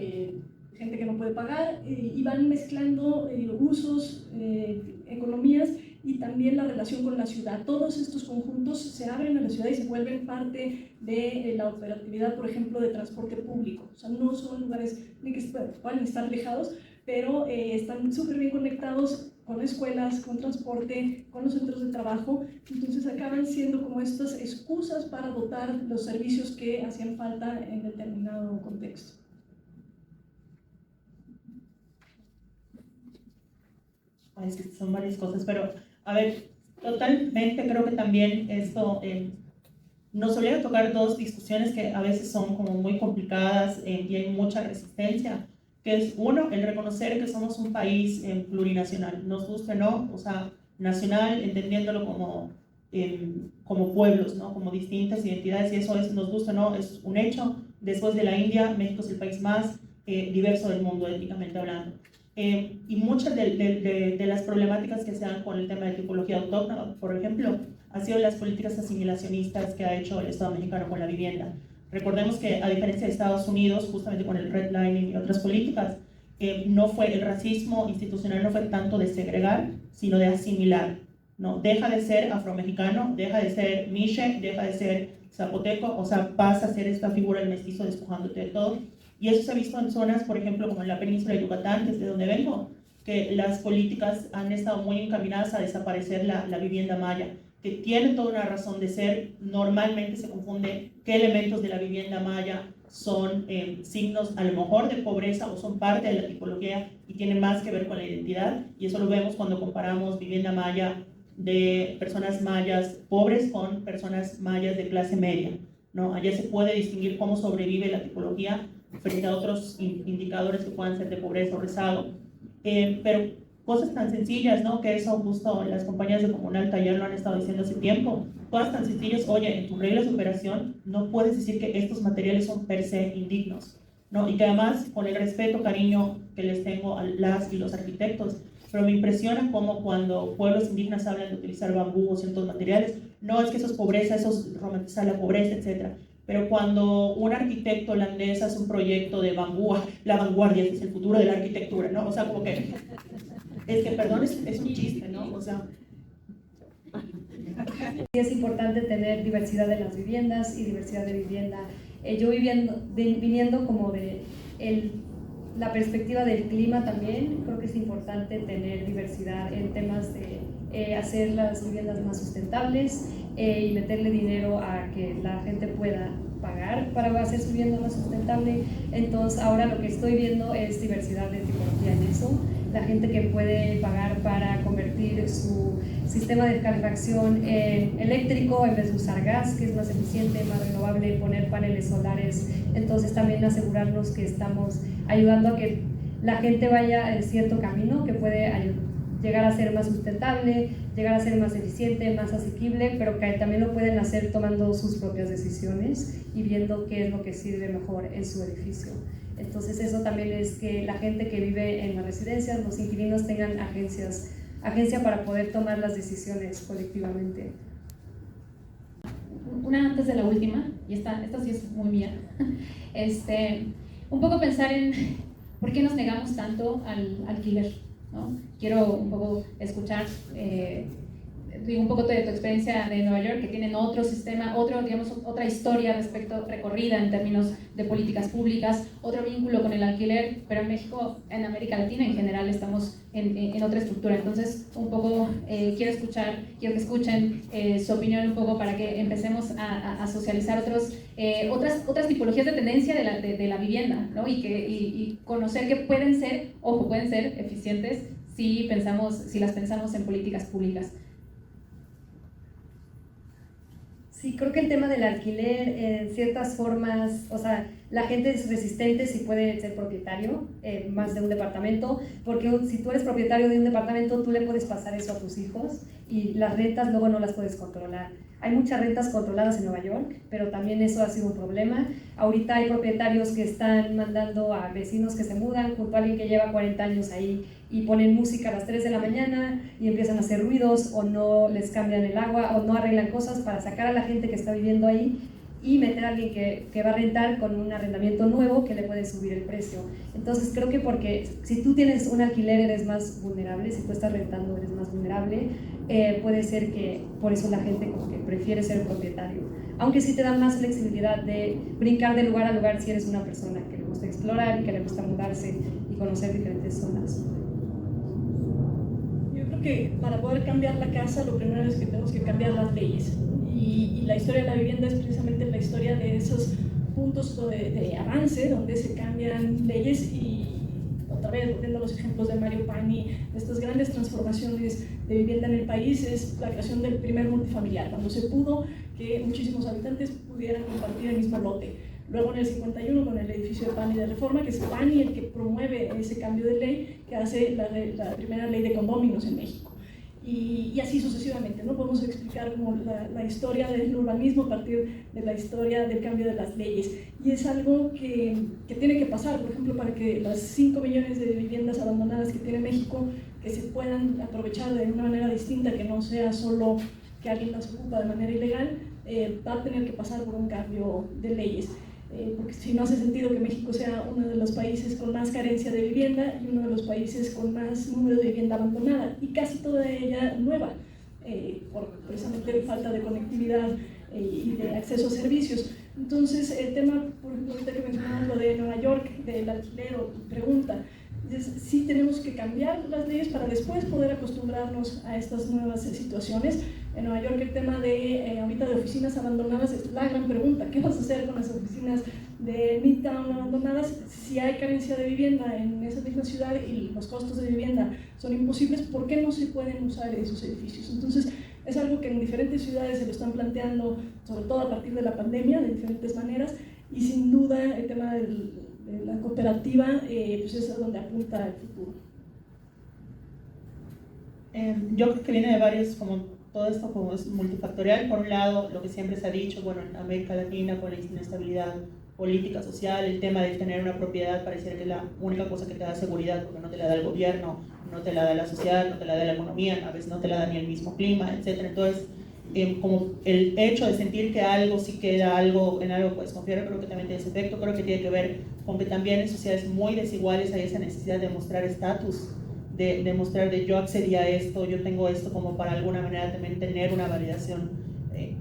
B: gente que no puede pagar, y van mezclando usos, economías y también la relación con la ciudad. Todos estos conjuntos se abren a la ciudad y se vuelven parte de la operatividad, por ejemplo, de transporte público. O sea, no son lugares que pueden estar alejados, pero están súper bien conectados con escuelas, con transporte, con los centros de trabajo, entonces acaban siendo como estas excusas para dotar los servicios que hacían falta en determinado contexto.
D: Es que son varias cosas, pero a ver, totalmente creo que también esto nos obliga a tocar 2 discusiones que a veces son como muy complicadas y hay mucha resistencia, que es uno, el reconocer que somos un país plurinacional, nos guste o no, o sea, nacional, entendiéndolo como pueblos, ¿no? Como distintas identidades, y eso es, nos guste o no, es un hecho. Después de la India, México es el país más diverso del mundo, étnicamente hablando. Y muchas de las problemáticas que se dan con el tema de tipología autóctona, por ejemplo, han sido las políticas asimilacionistas que ha hecho el Estado mexicano con la vivienda. Recordemos que a diferencia de Estados Unidos, justamente con el redlining y otras políticas, no fue el racismo institucional, no fue tanto de segregar, sino de asimilar, ¿no? Deja de ser afromexicano, deja de ser miche, deja de ser zapoteco, o sea, pasa a ser esta figura del mestizo despojándote de todo. Y eso se ha visto en zonas, por ejemplo, como en la península de Yucatán, que es de donde vengo, que las políticas han estado muy encaminadas a desaparecer la vivienda maya, que tiene toda una razón de ser. Normalmente se confunde qué elementos de la vivienda maya son signos a lo mejor de pobreza o son parte de la tipología y tienen más que ver con la identidad, y eso lo vemos cuando comparamos vivienda maya de personas mayas pobres con personas mayas de clase media, ¿no? Allá se puede distinguir cómo sobrevive la tipología frente a otros indicadores que puedan ser de pobreza o rezago. Pero cosas tan sencillas, ¿no? Que eso justo las compañías de Comunal Taller lo han estado diciendo hace tiempo. Cosas tan sencillas, oye, en tus reglas de operación no puedes decir que estos materiales son per se indignos, ¿no? Y que además, con el respeto, cariño que les tengo a las y los arquitectos, pero me impresiona cómo cuando pueblos indígenas hablan de utilizar bambú o ciertos materiales, no es que eso es pobreza, eso es romantizar la pobreza, etc. Pero cuando un arquitecto holandés hace un proyecto de bambú, la vanguardia es el futuro de la arquitectura, ¿no? O sea, como que, es que, perdón, es un chiste, ¿no? O sea...
A: Es importante tener diversidad en las viviendas y diversidad de vivienda. Yo viniendo como de la perspectiva del clima también, creo que es importante tener diversidad en temas de hacer las viviendas más sustentables y meterle dinero a que la gente pueda pagar para hacer su vivienda más sustentable. Entonces ahora lo que estoy viendo es diversidad de tipología en eso. La gente que puede pagar para convertir su sistema de calefacción en eléctrico en vez de usar gas, que es más eficiente, más renovable, poner paneles solares. Entonces también asegurarnos que estamos ayudando a que la gente vaya en cierto camino que puede llegar a ser más sustentable, llegar a ser más eficiente, más asequible, pero que también lo pueden hacer tomando sus propias decisiones y viendo qué es lo que sirve mejor en su edificio. Entonces eso también es que la gente que vive en las residencias, los inquilinos tengan agencia para poder tomar las decisiones colectivamente.
C: Una antes de la última, y esta sí es muy mía, un poco pensar en por qué nos negamos tanto al alquiler, ¿no? Quiero un poco escuchar un poco de tu experiencia de Nueva York, que tienen otro sistema, otra historia recorrida en términos de políticas públicas, otro vínculo con el alquiler, pero en México, en América Latina en general, estamos en otra estructura. Entonces, un poco quiero que escuchen su opinión un poco para que empecemos a socializar otras tipologías de tendencia de la vivienda, ¿no? Y conocer que pueden ser eficientes si las pensamos en políticas públicas.
A: Sí, creo que el tema del alquiler, en ciertas formas, o sea, la gente es resistente si puede ser propietario más de un departamento, porque si tú eres propietario de un departamento, tú le puedes pasar eso a tus hijos y las rentas luego no las puedes controlar. Hay muchas rentas controladas en Nueva York, pero también eso ha sido un problema. Ahorita hay propietarios que están mandando a vecinos que se mudan junto a alguien que lleva 40 años ahí y ponen música a las 3 de la mañana y empiezan a hacer ruidos o no les cambian el agua o no arreglan cosas para sacar a la gente que está viviendo ahí y meter a alguien que va a rentar con un arrendamiento nuevo que le puede subir el precio. Entonces creo que porque si tú tienes un alquiler eres más vulnerable, si tú estás rentando eres más vulnerable, puede ser que por eso la gente como que prefiere ser propietario. Aunque sí te da más flexibilidad de brincar de lugar a lugar si eres una persona que le gusta explorar y que le gusta mudarse y conocer diferentes zonas.
B: Yo creo que para poder cambiar la casa lo primero es que tenemos que cambiar las leyes. Y la historia de la vivienda es precisamente la historia de esos puntos de avance donde se cambian leyes y otra vez, volviendo a los ejemplos de Mario Pani, de estas grandes transformaciones de vivienda en el país, es la creación del primer multifamiliar, cuando se pudo que muchísimos habitantes pudieran compartir el mismo lote. Luego en el 51 con el edificio de Pani de Reforma, que es Pani el que promueve ese cambio de ley, que hace la primera ley de condóminos en México. Y así sucesivamente, ¿no? Podemos explicar como la historia del urbanismo a partir de la historia del cambio de las leyes. Y es algo que tiene que pasar, por ejemplo, para que las 5 millones de viviendas abandonadas que tiene México, que se puedan aprovechar de una manera distinta, que no sea solo que alguien las ocupa de manera ilegal, va a tener que pasar por un cambio de leyes. Porque si no hace sentido que México sea uno de los países con más carencia de vivienda y uno de los países con más número de vivienda abandonada y casi toda ella nueva, por precisamente falta de conectividad y de acceso a servicios. Entonces el tema, por ejemplo, ahorita que mencionamos lo de Nueva York, del alquiler o tu pregunta, Entonces, sí tenemos que cambiar las leyes para después poder acostumbrarnos a estas nuevas situaciones. En Nueva York el tema de ahorita de oficinas abandonadas es la gran pregunta. ¿Qué vas a hacer con las oficinas de Midtown abandonadas si hay carencia de vivienda en esa misma ciudad y los costos de vivienda son imposibles? ¿Por qué no se pueden usar esos edificios? Entonces, es algo que en diferentes ciudades se lo están planteando, sobre todo a partir de la pandemia, de diferentes maneras, y sin duda el tema de la cooperativa pues es a donde apunta el futuro.
D: Yo creo que viene de varios, como todo esto como es multifactorial. Por un lado, lo que siempre se ha dicho, bueno, en América Latina con la inestabilidad política, social, el tema de tener una propiedad pareciera que es la única cosa que te da seguridad, porque no te la da el gobierno, no te la da la sociedad, no te la da la economía, a veces no te la da ni el mismo clima, etc. Entonces, como el hecho de sentir que algo sí queda, algo en algo puedes confiar, creo que también tiene ese efecto. Creo que tiene que ver con que también en sociedades muy desiguales hay esa necesidad de mostrar estatus, de mostrar de yo accedí a esto, yo tengo esto, como para alguna manera también tener una validación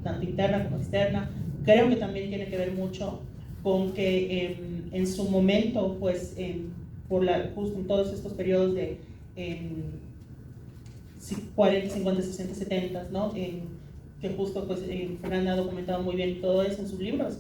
D: tanto interna como externa. Creo que también tiene que ver mucho con que en su momento, pues justo en todos estos periodos de 40, 50, 60, 70, ¿no? Que justo pues Fernanda ha documentado muy bien todo eso en sus libros,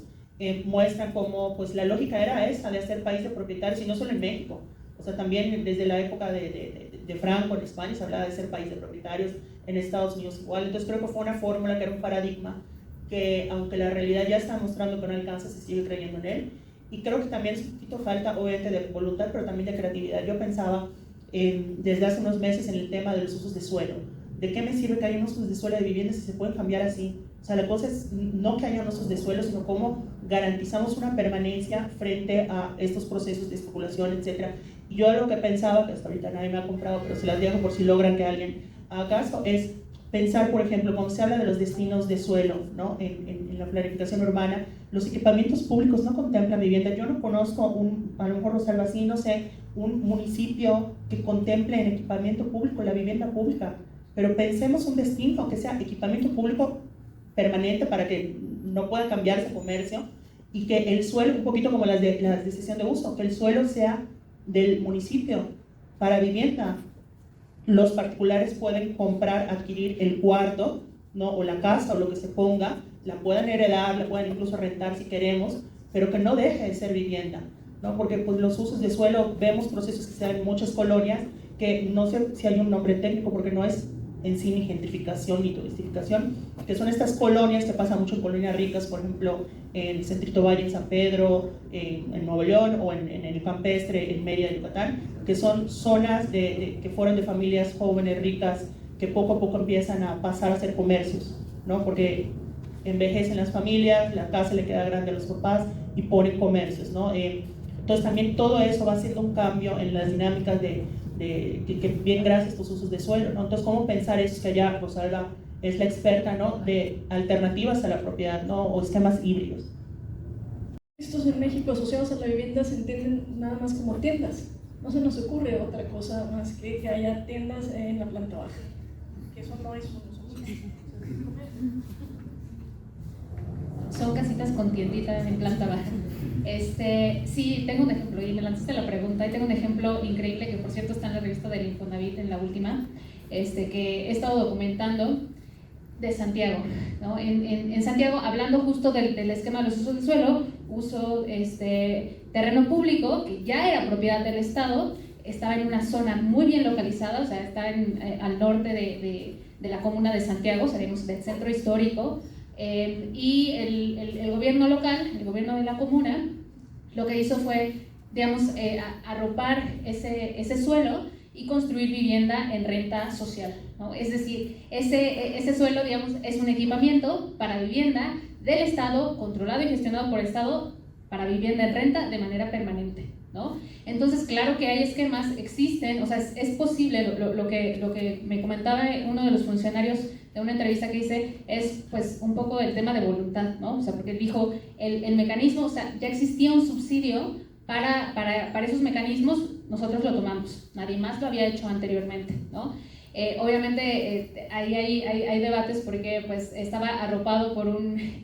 D: muestran cómo pues la lógica era esa de hacer país de propietarios, y no solo en México, o sea, también desde la época de Franco en España se hablaba de ser país de propietarios, en Estados Unidos igual. Entonces creo que fue una fórmula que era un paradigma que, aunque la realidad ya está mostrando que no alcanza, se sigue creyendo en él. Y creo que también es un poquito falta, obviamente, de voluntad, pero también de creatividad. Yo pensaba desde hace unos meses en el tema de los usos de suelo. ¿De qué me sirve que haya unos usos de suelo de viviendas si se pueden cambiar así? O sea, la cosa es no que haya usos de suelo, sino cómo garantizamos una permanencia frente a estos procesos de especulación, etc. Y yo lo que pensaba, que hasta ahorita nadie me ha comprado, pero se las dejo por si logran que alguien haga caso, es pensar, por ejemplo, cuando se habla de los destinos de suelo, ¿no? En la planificación urbana, los equipamientos públicos no contemplan vivienda. Yo no conozco, a lo mejor Rosalba sí, no sé, un municipio que contemple en equipamiento público la vivienda pública, pero pensemos un destino, aunque sea equipamiento público permanente para que no pueda cambiarse comercio, y que el suelo, un poquito como las de cesión de uso, que el suelo sea del municipio para vivienda. Los particulares pueden comprar, adquirir el cuarto, ¿no? O la casa o lo que se ponga, la pueden heredar, la pueden incluso rentar si queremos, pero que no deje de ser vivienda, ¿no? Porque pues, los usos de suelo, vemos procesos que se dan en muchas colonias, que no sé si hay un nombre técnico porque no es en sí ni gentrificación ni turistificación, que son estas colonias que pasan mucho en colonias ricas, por ejemplo, en Centrito Valle, en San Pedro, en Nuevo León, o en el Campestre, en Mérida, Yucatán, que son zonas que fueron de familias jóvenes, ricas, que poco a poco empiezan a pasar a ser comercios, ¿no? Porque envejecen las familias, la casa le queda grande a los papás y ponen comercios, ¿no? Entonces también todo eso va haciendo un cambio en las dinámicas que bien gracias a estos usos de suelo, ¿no? Entonces, ¿cómo pensar eso? Que allá Rosalba es la experta, ¿no? De alternativas a la propiedad, ¿no? O esquemas híbridos.
B: Estos en México asociados a la vivienda se entienden nada más como tiendas. No se nos ocurre otra cosa más que haya tiendas en la planta baja. Que eso no es un uso.
C: Son casitas con tienditas en planta baja. Sí, tengo un ejemplo, y me lanzaste la pregunta, y tengo un ejemplo increíble que por cierto está en la revista del Infonavit, en la última, que he estado documentando, de Santiago, ¿no? En Santiago, hablando justo del esquema de los usos del suelo, uso terreno público, que ya era propiedad del Estado, estaba en una zona muy bien localizada, o sea, está al norte de la comuna de Santiago, salimos del centro histórico, y el gobierno local, el gobierno de la comuna, lo que hizo fue, digamos, arropar ese suelo y construir vivienda en renta social, ¿no? Es decir, ese suelo, digamos, es un equipamiento para vivienda del Estado, controlado y gestionado por el Estado, para vivienda en renta de manera permanente, ¿no? Entonces, claro que hay esquemas, existen, o sea, es posible, lo que me comentaba uno de los funcionarios de una entrevista que hice es pues un poco el tema de voluntad, ¿no? O sea, porque dijo, el mecanismo, o sea, ya existía un subsidio para esos mecanismos, nosotros lo tomamos, nadie más lo había hecho anteriormente, ¿no? Obviamente ahí hay debates porque pues estaba arropado por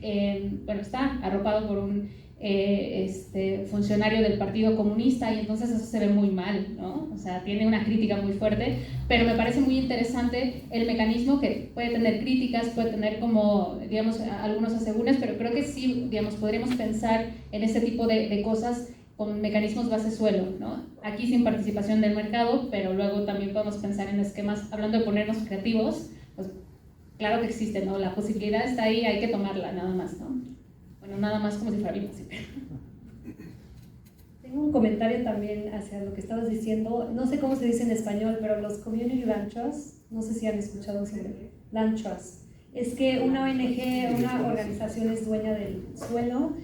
C: está arropado por un funcionario del Partido Comunista, y entonces eso se ve muy mal, ¿no? O sea, tiene una crítica muy fuerte, pero me parece muy interesante el mecanismo, que puede tener críticas, puede tener como, digamos, algunos asegúnes, pero creo que sí, digamos, podríamos pensar en este tipo de cosas con mecanismos base suelo, ¿no? Aquí sin participación del mercado, pero luego también podemos pensar en esquemas, hablando de ponernos creativos, pues claro que existe, ¿no? La posibilidad está ahí, hay que tomarla, nada más, ¿no? Bueno, nada más como si fuera bien posible.
A: Tengo un comentario también hacia lo que estabas diciendo. No sé cómo se dice en español, pero los community land trusts, no sé si han escuchado sobre land trusts. Es que una ONG, una organización es dueña del suelo,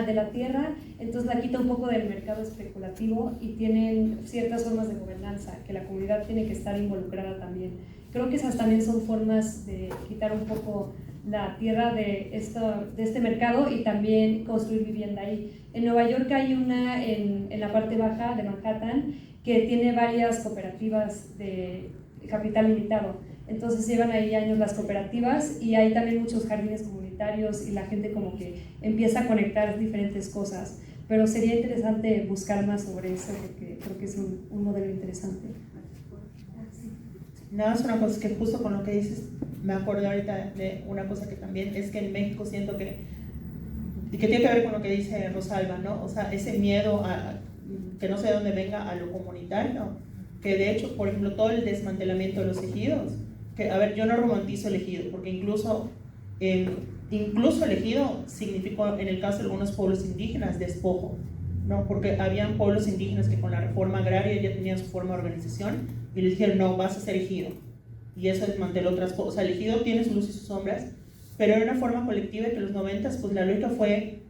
A: de la tierra, entonces la quita un poco del mercado especulativo y tienen ciertas formas de gobernanza, que la comunidad tiene que estar involucrada también. Creo que esas también son formas de quitar un poco la tierra de este mercado y también construir vivienda ahí. En Nueva York hay una en la parte baja de Manhattan que tiene varias cooperativas de capital limitado. Entonces llevan ahí años las cooperativas y hay también muchos jardines comunitarios y la gente como que empieza a conectar diferentes cosas. Pero sería interesante buscar más sobre eso porque creo que es un modelo interesante.
D: Nada más una cosa, que justo con lo que dices, me acuerdo ahorita de una cosa que también es que en México siento que tiene que ver con lo que dice Rosalba, ¿no? O sea, ese miedo a que no sé de dónde venga a lo comunitario, que de hecho, por ejemplo, todo el desmantelamiento de los ejidos, que, a ver, yo no romantizo el ejido, porque incluso el ejido significó, en el caso de algunos pueblos indígenas, despojo, ¿no? Porque habían pueblos indígenas que con la reforma agraria ya tenían su forma de organización y les dijeron, no, vas a ser ejido. Y eso desmanteló otras cosas. O sea, el ejido tiene sus luces y sus sombras, pero era una forma colectiva que en los 90s, pues la lógica fue,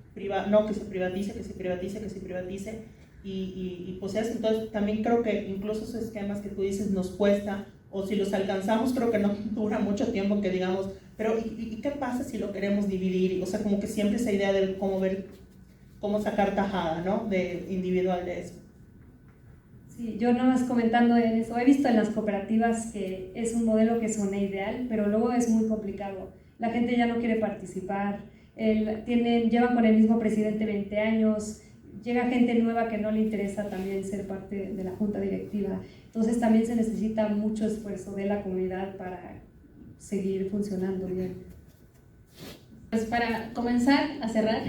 D: no, que se privatice, que se privatice, que se privatice, y pues eso. Entonces también creo que incluso esos esquemas que tú dices nos cuesta, o si los alcanzamos creo que no dura mucho tiempo que digamos, pero ¿y qué pasa si lo queremos dividir? O sea, como que siempre esa idea de cómo sacar tajada, ¿no? De individual de eso.
A: Sí, yo nada más comentando en eso, he visto en las cooperativas que es un modelo que suena ideal, pero luego es muy complicado. La gente ya no quiere participar, llevan con el mismo presidente 20 años, llega gente nueva que no le interesa también ser parte de la junta directiva. Entonces también se necesita mucho esfuerzo de la comunidad para seguir funcionando bien.
C: Pues para comenzar a cerrar,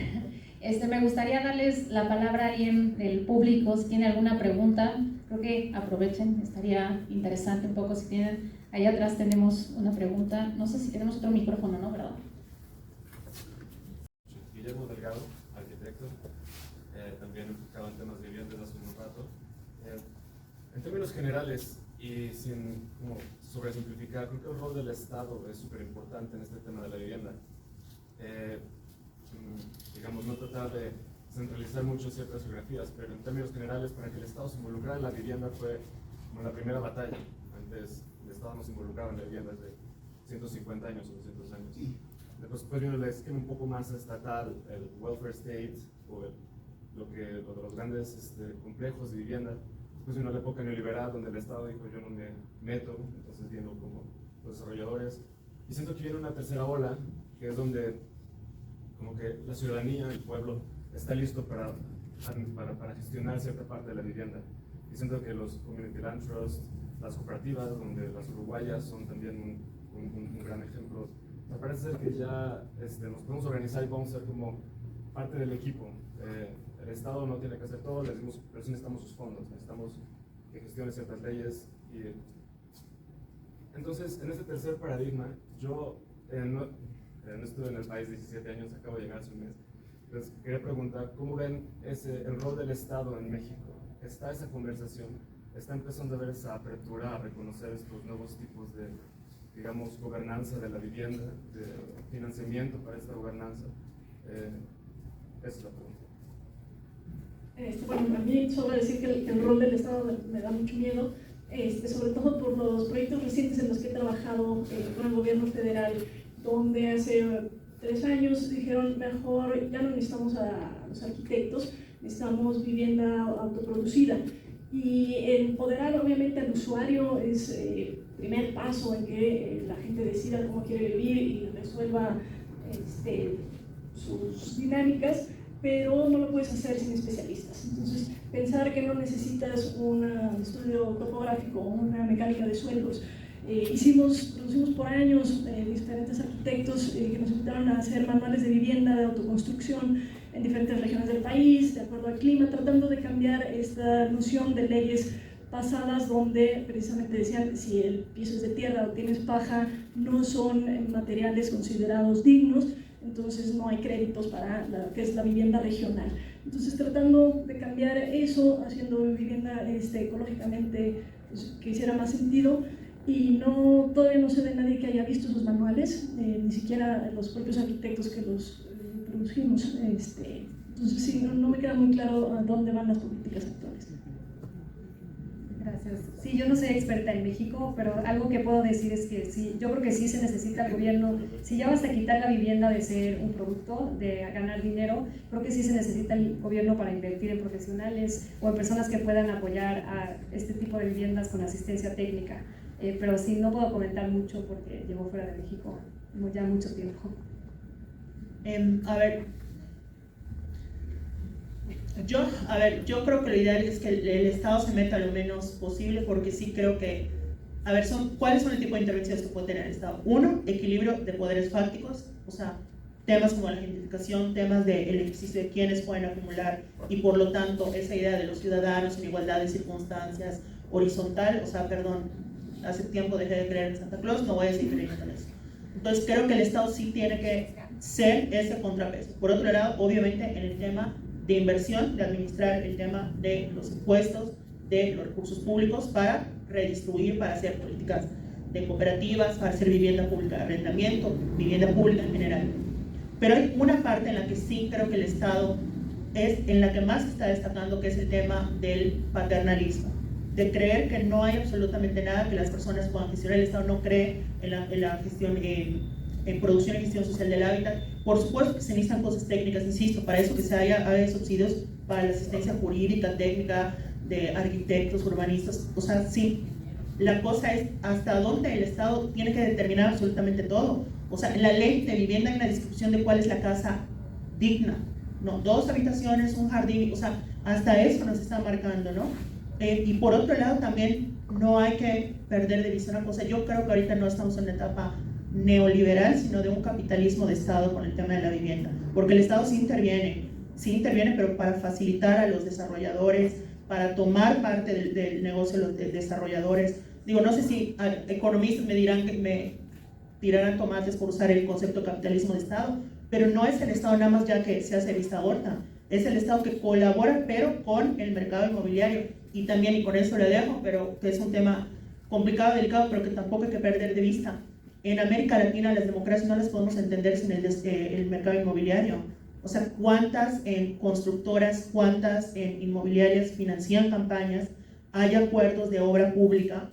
C: me gustaría darles la palabra a alguien del público, si tiene alguna pregunta. Creo que aprovechen, estaría interesante un poco si tienen. Allá atrás tenemos una pregunta, no sé si tenemos otro micrófono, ¿no? ¿Verdad?
E: Guillermo Delgado, arquitecto, también enfocado en temas de viviendas hace un rato. En términos generales y sin como sobresimplificar, creo que el rol del Estado es súper importante en este tema de la vivienda. Digamos, no tratar de centralizar mucho ciertas geografías, pero en términos generales, para que el Estado se involucrara en la vivienda fue como la primera batalla. Antes el Estado no se involucraba en la vivienda desde 150 años o 200 años. Después vino el esquema un poco más estatal, el welfare state, o lo de los grandes complejos de vivienda. Después vino la época neoliberal, donde el Estado dijo, yo no me meto, entonces viendo como los desarrolladores. Y siento que viene una tercera ola, que es donde como que la ciudadanía, el pueblo, está listo para gestionar cierta parte de la vivienda. Y siento que los community land trusts, las cooperativas, donde las uruguayas son también un gran ejemplo. Me parece ser que ya nos podemos organizar y vamos a ser como parte del equipo. El Estado no tiene que hacer todo, pero sí necesitamos sus fondos, necesitamos que gestione ciertas leyes. Entonces, en este tercer paradigma, yo no estuve en el país 17 años, acabo de llegar hace un mes. Entonces, quería preguntar, ¿cómo ven el rol del Estado en México? ¿Está esa conversación? ¿Está empezando a ver esa apertura a reconocer estos nuevos tipos de, digamos, gobernanza de la vivienda, de financiamiento para esta gobernanza? Esa es la pregunta.
B: Bueno, a mí solo decir que el rol del Estado me da mucho miedo, sobre todo por los proyectos recientes en los que he trabajado con el gobierno federal, donde hace 3 años dijeron, mejor ya no necesitamos a los arquitectos, necesitamos vivienda autoproducida. Y empoderar obviamente al usuario es el primer paso en que la gente decida cómo quiere vivir y resuelva sus dinámicas. pero no lo puedes hacer sin especialistas. Entonces, pensar que no necesitas un estudio topográfico o una mecánica de suelos. Producimos por años diferentes arquitectos que nos invitaron a hacer manuales de vivienda, de autoconstrucción en diferentes regiones del país, de acuerdo al clima, tratando de cambiar esta noción de leyes pasadas donde precisamente decían si el piso es de tierra o tienes paja, no son materiales considerados dignos, entonces no hay créditos para lo que es la vivienda regional. Entonces tratando de cambiar eso, haciendo vivienda ecológicamente pues, que hiciera más sentido, y todavía no se ve nadie que haya visto esos manuales, ni siquiera los propios arquitectos que los produjimos. Entonces sí, no me queda muy claro a dónde van las políticas actuales.
A: Gracias. Sí, yo no soy experta en México, pero algo que puedo decir es que sí, yo creo que sí se necesita el gobierno. Si ya vas a quitar la vivienda de ser un producto, de ganar dinero, creo que sí se necesita el gobierno para invertir en profesionales o en personas que puedan apoyar a este tipo de viviendas con asistencia técnica. Pero sí, no puedo comentar mucho porque llevo fuera de México ya mucho tiempo.
D: Yo creo que lo ideal es que el Estado se meta lo menos posible, porque sí creo que, ¿cuáles son el tipo de intervenciones que puede tener el Estado? Uno, equilibrio de poderes fácticos, o sea, temas como la gentrificación, temas del ejercicio de quienes pueden acumular, y por lo tanto esa idea de los ciudadanos en igualdad de circunstancias horizontal, hace tiempo dejé de creer en Santa Claus, no voy a seguir creyendo en eso. Entonces creo que el Estado sí tiene que ser ese contrapeso. Por otro lado, obviamente en el tema de inversión, de administrar el tema de los impuestos, de los recursos públicos para redistribuir, para hacer políticas de cooperativas, para hacer vivienda pública de arrendamiento, vivienda pública en general. Pero hay una parte en la que sí creo que el Estado es en la que más se está destacando, que es el tema del paternalismo, de creer que no hay absolutamente nada que las personas puedan gestionar. El Estado no cree en la gestión, en producción y gestión social del hábitat. Por supuesto que se necesitan cosas técnicas, insisto, para eso que se haya subsidios para la asistencia jurídica, técnica, de arquitectos, urbanistas, o sea, sí. La cosa es hasta dónde el Estado tiene que determinar absolutamente todo. O sea, en la ley de vivienda hay una descripción de cuál es la casa digna, ¿no? 2 habitaciones, un jardín, o sea, hasta eso nos está marcando, ¿no? Y por otro lado también no hay que perder de vista una cosa. Yo creo que ahorita no estamos en una etapa neoliberal, sino de un capitalismo de Estado con el tema de la vivienda, porque el Estado sí interviene, pero para facilitar a los desarrolladores, para tomar parte del negocio de los desarrolladores. Digo, no sé si economistas me dirán que me tirarán tomates por usar el concepto de capitalismo de Estado, pero no es el Estado nada más ya que se hace vista gorda, es el Estado que colabora, pero con el mercado inmobiliario. Y también, y con eso le dejo, pero que es un tema complicado, delicado, pero que tampoco hay que perder de vista. En América Latina las democracias no las podemos entender sin el mercado inmobiliario. O sea, ¿cuántas constructoras, cuántas inmobiliarias financian campañas? Hay acuerdos de obra pública,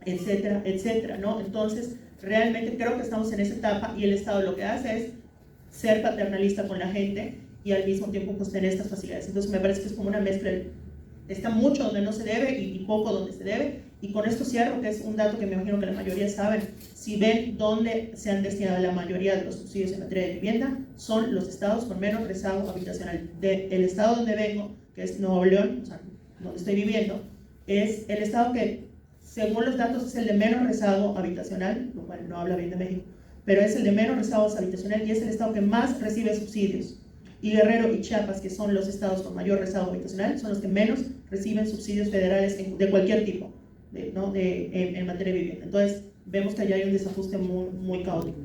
D: etcétera, etcétera, ¿no? Entonces, realmente creo que estamos en esa etapa y el Estado lo que hace es ser paternalista con la gente y al mismo tiempo pues tener estas facilidades. Entonces me parece que es como una mezcla. Está mucho donde no se debe y poco donde se debe. Y con esto cierro, que es un dato que me imagino que la mayoría saben. Si ven dónde se han destinado la mayoría de los subsidios en materia de vivienda, son los estados con menos rezago habitacional. El estado donde vengo, que es Nuevo León, o sea, donde estoy viviendo, es el estado que, según los datos, es el de menos rezago habitacional, lo cual no habla bien de México, pero es el de menos rezago habitacional y es el estado que más recibe subsidios. Y Guerrero y Chiapas, que son los estados con mayor rezago habitacional, son los que menos reciben subsidios federales de cualquier tipo, en materia de vivienda. Entonces, vemos que allá hay un desajuste muy, muy caótico.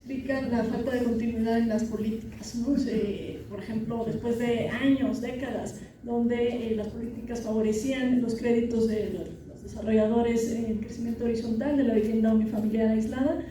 B: Explica la falta de continuidad en las políticas, ¿no? Por ejemplo, después de años, décadas, donde las políticas favorecían los créditos de los desarrolladores, el crecimiento horizontal de la vivienda unifamiliar aislada,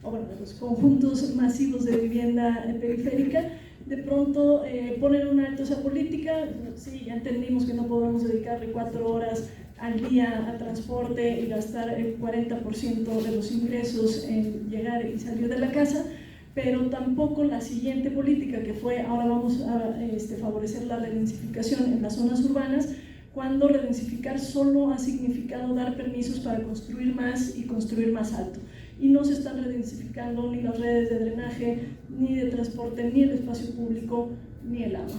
B: o bueno, de los conjuntos masivos de vivienda periférica, de pronto ponen un alto a esa política. Sí, ya entendimos que no podemos dedicarle 4 horas al día a transporte y gastar el 40% de los ingresos en llegar y salir de la casa, pero tampoco la siguiente política, que fue ahora vamos a favorecer la redensificación en las zonas urbanas, cuando redensificar solo ha significado dar permisos para construir más y construir más alto. Y no se están redensificando ni las redes de drenaje, ni de transporte, ni el espacio público ni el agua.